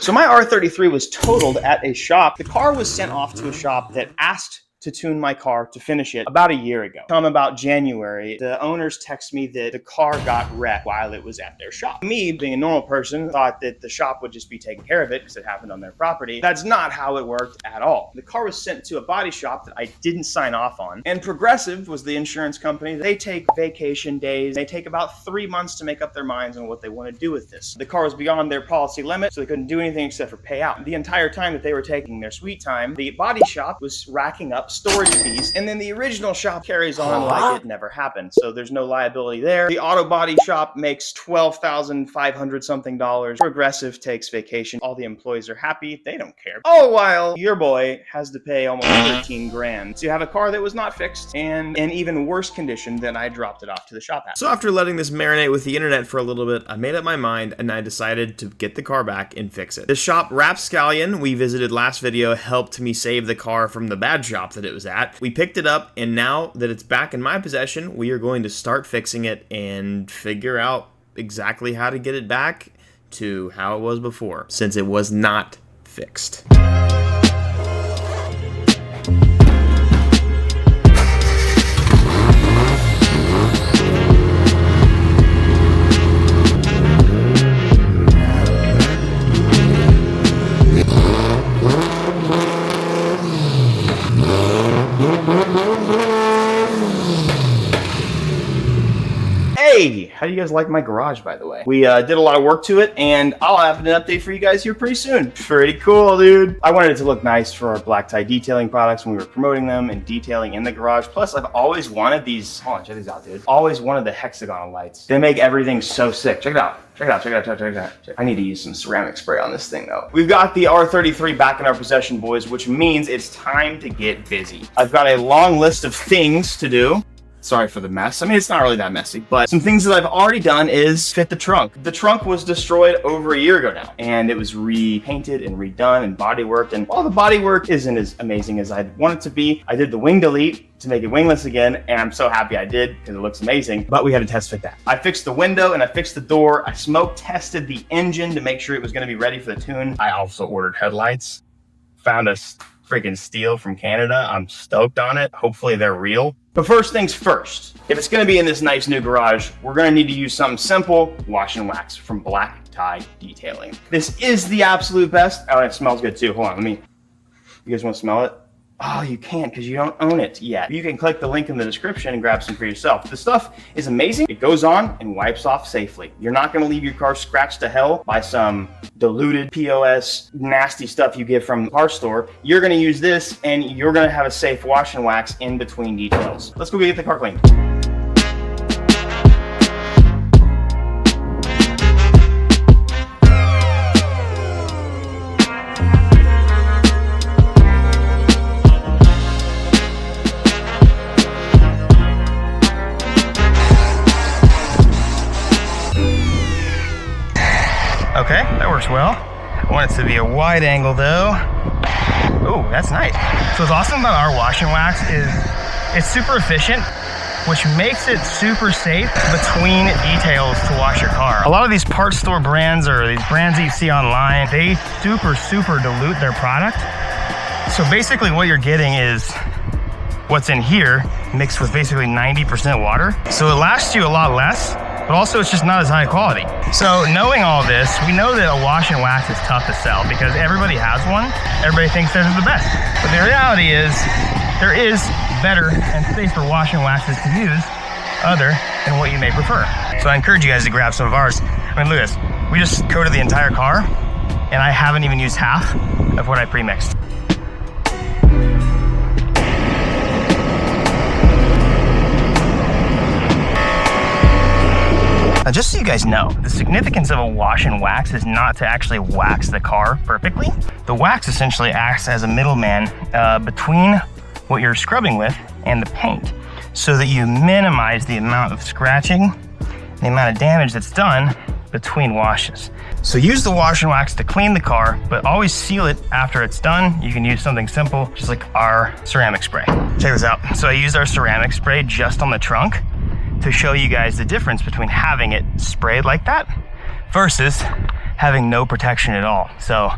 So my R33 was totaled at a shop. The car was sent off to a shop that asked to tune my car to finish it about a year ago. Come about January, the owners text me that the car got wrecked while it was at their shop. Me, being a normal person, thought that the shop would just be taking care of it because it happened on their property. That's not how it worked at all. The car was sent to a body shop that I didn't sign off on. And Progressive was the insurance company. They take vacation days. They take about 3 months to make up their minds on what they want to do with this. The car was beyond their policy limit, so they couldn't do anything except for pay out. The entire time that they were taking their sweet time, the body shop was racking up storage fees, and then the original shop carries on like it never happened. So there's no liability there. The auto body shop makes $12,500 something. Progressive takes vacation. All the employees are happy. They don't care. All while your boy has to pay almost 13 grand. So you have a car that was not fixed and in even worse condition than I dropped it off to the shop at. So after letting this marinate with the internet for a little bit, I made up my mind and I decided to get the car back and fix it. The shop, Rapscallion, we visited last video, helped me save the car from the bad shop that it was at. We picked it up, and now that it's back in my possession, we are going to start fixing it and figure out exactly how to get it back to how it was before, since it was not fixed. Hey, how do you guys like my garage, by the way? We did a lot of work to it, and I'll have an update for you guys here pretty soon. Pretty cool, dude. I wanted it to look nice for our black tie detailing products when we were promoting them and detailing in the garage. Plus, I've always wanted these, hold on, check these out, dude. Always wanted the hexagonal lights. They make everything so sick. Check it out. Check it out, check it out, check it out, check it out. I need to use some ceramic spray on this thing though. We've got the R33 back in our possession, boys, which means it's time to get busy. I've got a long list of things to do. Sorry for the mess. I mean, it's not really that messy, but some things that I've already done is fit the trunk. The trunk was destroyed over a year ago now, and it was repainted and redone and bodyworked. And while the bodywork isn't as amazing as I'd want it to be, I did the wing delete to make it wingless again, and I'm so happy I did because it looks amazing, but we had to test fit that. I fixed the window and I fixed the door. I smoke tested the engine to make sure it was gonna be ready for the tune. I also ordered headlights, found a freaking steal from Canada. I'm stoked on it. Hopefully they're real. But first things first, if it's gonna be in this nice new garage, we're gonna need to use something simple, wash and wax from Black Tie Detailing. This is the absolute best. Oh, it smells good too. Hold on, you guys wanna smell it? Oh, you can't because you don't own it yet. You can click the link in the description and grab some for yourself. The stuff is amazing. It goes on and wipes off safely. You're not gonna leave your car scratched to hell by some diluted POS nasty stuff you get from the car store. You're gonna use this and you're gonna have a safe wash and wax in between details. Let's go get the car cleaned. Okay, that works well. I want it to be a wide angle though. Oh, that's nice. So what's awesome about our wash and wax is it's super efficient, which makes it super safe between details to wash your car. A lot of these parts store brands or these brands that you see online, they super dilute their product. So basically what you're getting is what's in here mixed with basically 90% water. So it lasts you a lot less, but also it's just not as high quality. So knowing all this, we know that a wash and wax is tough to sell because everybody has one. Everybody thinks theirs is the best. But the reality is there is better and safer wash and waxes to use other than what you may prefer. So I encourage you guys to grab some of ours. I mean, look at this. We just coated the entire car and I haven't even used half of what I pre-mixed. Now, just so you guys know, the significance of a wash and wax is not to actually wax the car perfectly. The wax essentially acts as a middleman between what you're scrubbing with and the paint so that you minimize the amount of scratching, the amount of damage that's done between washes. So use the wash and wax to clean the car, but always seal it after it's done. You can use something simple, just like our ceramic spray. Check this out. So I used our ceramic spray just on the trunk to show you guys the difference between having it sprayed like that versus having no protection at all. So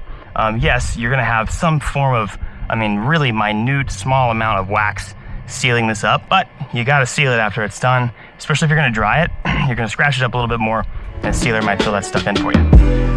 yes, you're gonna have some form of, I mean, really minute, small amount of wax sealing this up, but you gotta seal it after it's done, especially if you're gonna dry it. You're gonna scratch it up a little bit more, and sealer might fill that stuff in for you.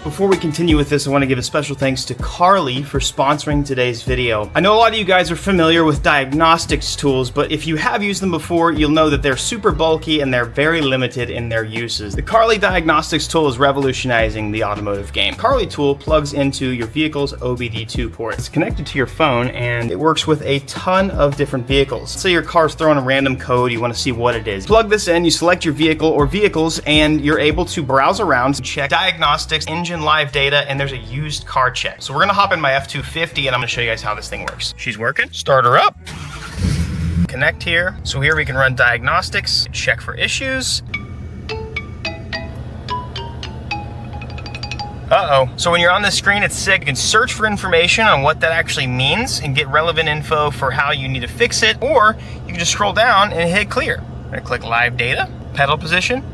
Before we continue with this, I want to give a special thanks to Carly for sponsoring today's video. I know a lot of you guys are familiar with diagnostics tools, but if you have used them before, you'll know that they're super bulky and they're very limited in their uses. The Carly diagnostics tool is revolutionizing the automotive game. Carly tool plugs into your vehicle's OBD2 port. It's connected to your phone and it works with a ton of different vehicles. Say your car's throwing a random code, you want to see what it is. Plug this in, you select your vehicle or vehicles, and you're able to browse around, check diagnostics, engine live data, and there's a used car check. So we're gonna hop in my F250 and I'm gonna show you guys how this thing works. She's working. Start her up. Connect here. So here we can run diagnostics, check for issues. Uh-oh. So when you're on this screen, it's sick. You can search for information on what that actually means and get relevant info for how you need to fix it, or you can just scroll down and hit clear. I'm gonna click live data, pedal position.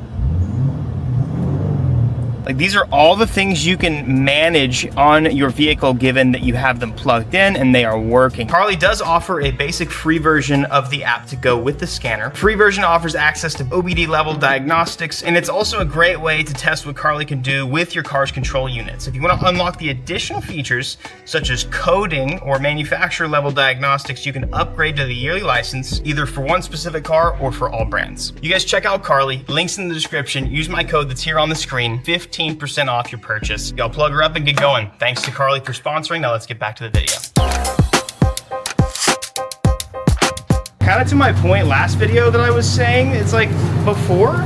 Like, these are all the things you can manage on your vehicle given that you have them plugged in and they are working. Carly does offer a basic free version of the app to go with the scanner. Free version offers access to OBD level diagnostics, and it's also a great way to test what Carly can do with your car's control units. If you want to unlock the additional features such as coding or manufacturer level diagnostics, you can upgrade to the yearly license either for one specific car or for all brands. You guys check out Carly, links in the description. Use my code that's here on the screen, 15% off your purchase. Y'all plug her up and get going. Thanks to Carly for sponsoring. Now let's get back to the video. Kind of to my point last video that I was saying, it's like before,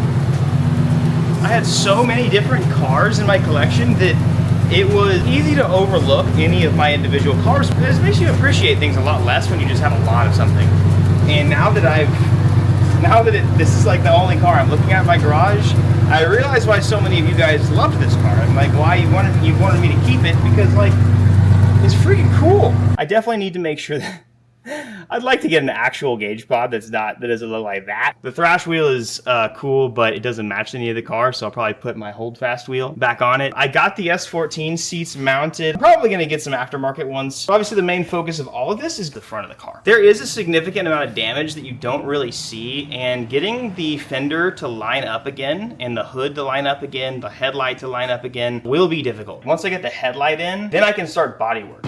I had so many different cars in my collection that it was easy to overlook any of my individual cars. It makes you appreciate things a lot less when you just have a lot of something. And now that this is like the only car I'm looking at in my garage, I realize why so many of you guys loved this car and like why you wanted me to keep it, because like it's freaking cool. I definitely need to make sure that I'd like to get an actual gauge pod that doesn't look like that. The thrash wheel is cool, but it doesn't match any of the car, so I'll probably put my holdfast wheel back on it. I got the S14 seats mounted. I'm probably gonna get some aftermarket ones. Obviously, the main focus of all of this is the front of the car. There is a significant amount of damage that you don't really see, and getting the fender to line up again, and the hood to line up again, the headlight to line up again, will be difficult. Once I get the headlight in, then I can start body work.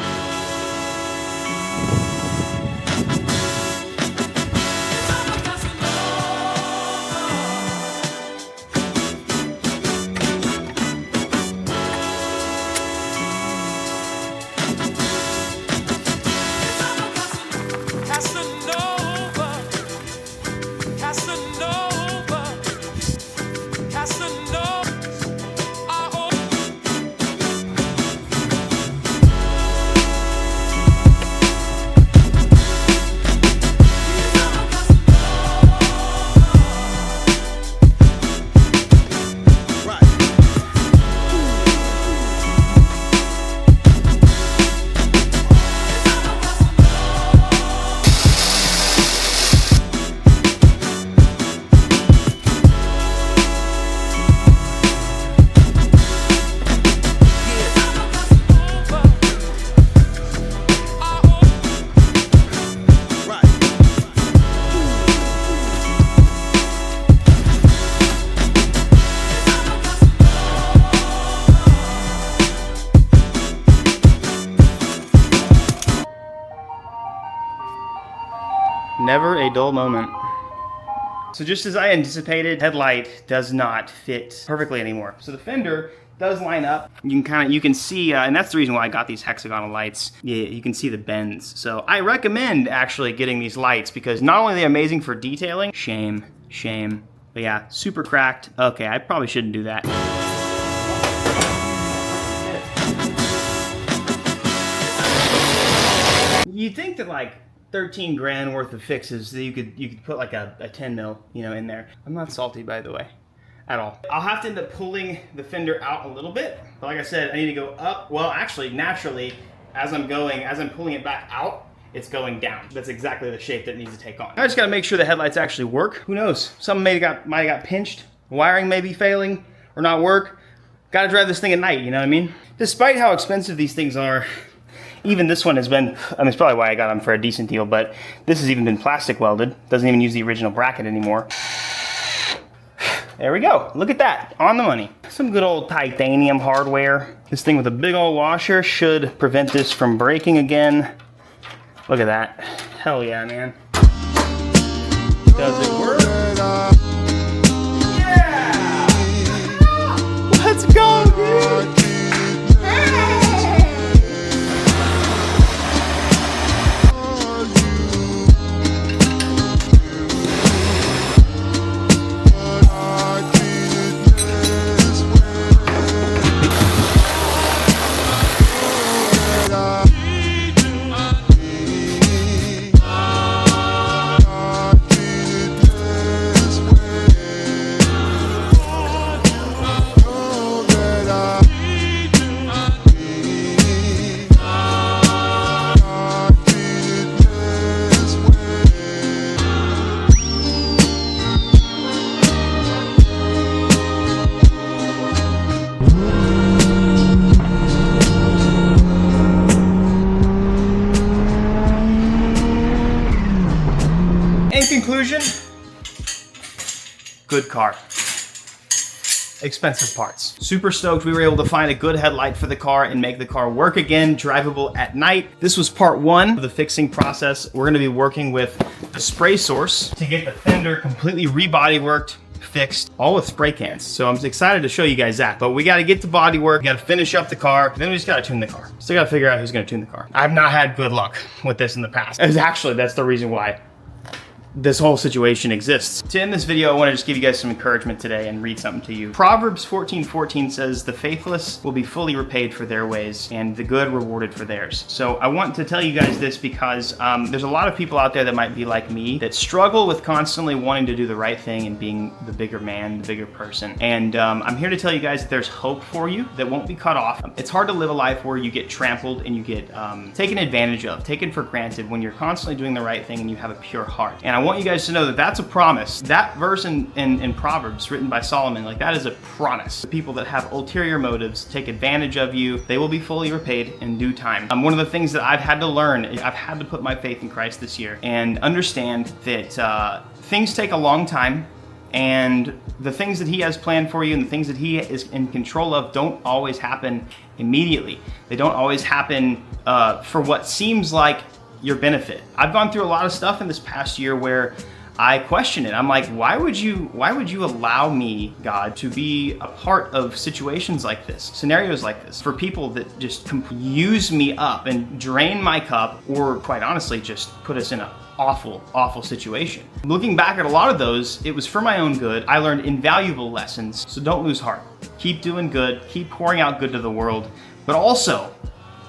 Never a dull moment. So just as I anticipated, headlight does not fit perfectly anymore. So the fender does line up. You can see, and that's the reason why I got these hexagonal lights. Yeah, you can see the bends. So I recommend actually getting these lights because not only are they amazing for detailing, shame, but yeah, super cracked. Okay, I probably shouldn't do that. You'd think that like 13 grand worth of fixes that you could put like a 10 mil, you know, in there. I'm not salty, by the way, at all. I'll have to end up pulling the fender out a little bit, but like I said, I need to go up. Well, actually, naturally, as I'm pulling it back out, it's going down. That's exactly the shape that it needs to take on. I just gotta make sure the headlights actually work. Who knows? Something might have got pinched. Wiring may be failing or not work. Gotta drive this thing at night, you know what I mean? Despite how expensive these things are, even this one has been, I mean, it's probably why I got them for a decent deal, but this has even been plastic welded. Doesn't even use the original bracket anymore. There we go. Look at that. On the money. Some good old titanium hardware. This thing with a big old washer should prevent this from breaking again. Look at that. Hell yeah, man. Does it work? Yeah! Let's go, dude! In conclusion, good car. Expensive parts. Super stoked we were able to find a good headlight for the car and make the car work again, drivable at night. This was part one of the fixing process. We're gonna be working with a spray source to get the fender completely rebody worked, fixed, all with spray cans. So I'm excited to show you guys that. But we gotta get the body work, we gotta finish up the car, then we just gotta tune the car. Still gotta figure out who's gonna tune the car. I've not had good luck with this in the past. Actually, that's the reason why this whole situation exists. To end this video, I want to just give you guys some encouragement today and read something to you. Proverbs 14:14 says, "The faithless will be fully repaid for their ways, and the good rewarded for theirs." So I want to tell you guys this because there's a lot of people out there that might be like me that struggle with constantly wanting to do the right thing and being the bigger man, the bigger person. And I'm here to tell you guys that there's hope for you that won't be cut off. It's hard to live a life where you get trampled and you get taken advantage of, taken for granted when you're constantly doing the right thing and you have a pure heart. And I want you guys to know that that's a promise. That verse in Proverbs written by Solomon, like that is a promise. The people that have ulterior motives, take advantage of you, they will be fully repaid in due time. One of the things that I've had to learn, I've had to put my faith in Christ this year and understand that things take a long time, and the things that he has planned for you and the things that he is in control of don't always happen immediately. They don't always happen for what seems like your benefit. I've gone through a lot of stuff in this past year where I question it. I'm like, why would you allow me, God, to be a part of situations like this, scenarios like this, for people that just use me up and drain my cup, or quite honestly, just put us in an awful, awful situation. Looking back at a lot of those, it was for my own good. I learned invaluable lessons, so don't lose heart. Keep doing good, keep pouring out good to the world, but also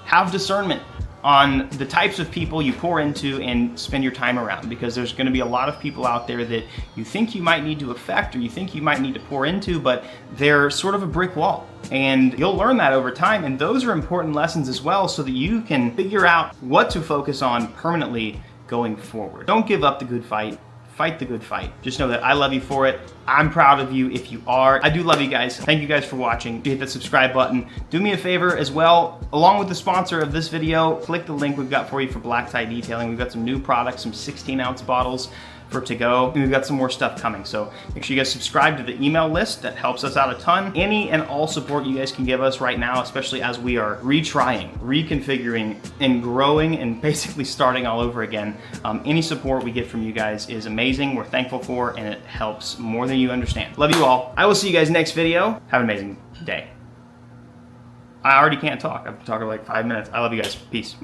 have discernment on the types of people you pour into and spend your time around, because there's going to be a lot of people out there that you think you might need to affect or you think you might need to pour into, but they're sort of a brick wall. And you'll learn that over time, and those are important lessons as well, so that you can figure out what to focus on permanently going forward. Don't give up the good fight. Fight the good fight. Just know that I love you for it. I'm proud of you if you are. I do love you guys. Thank you guys for watching. Hit that subscribe button. Do me a favor as well, along with the sponsor of this video, click the link we've got for you for black tie detailing. We've got some new products, some 16-ounce bottles for to go, and we've got some more stuff coming. So make sure you guys subscribe to the email list. That helps us out a ton. Any and all support you guys can give us right now, especially as we are retrying, reconfiguring, and growing, and basically starting all over again. Any support we get from you guys is amazing. We're thankful for, and it helps more than you understand. Love you all. I will see you guys next video. Have an amazing day. I already can't talk. I've been talking like 5 minutes. I love you guys. Peace.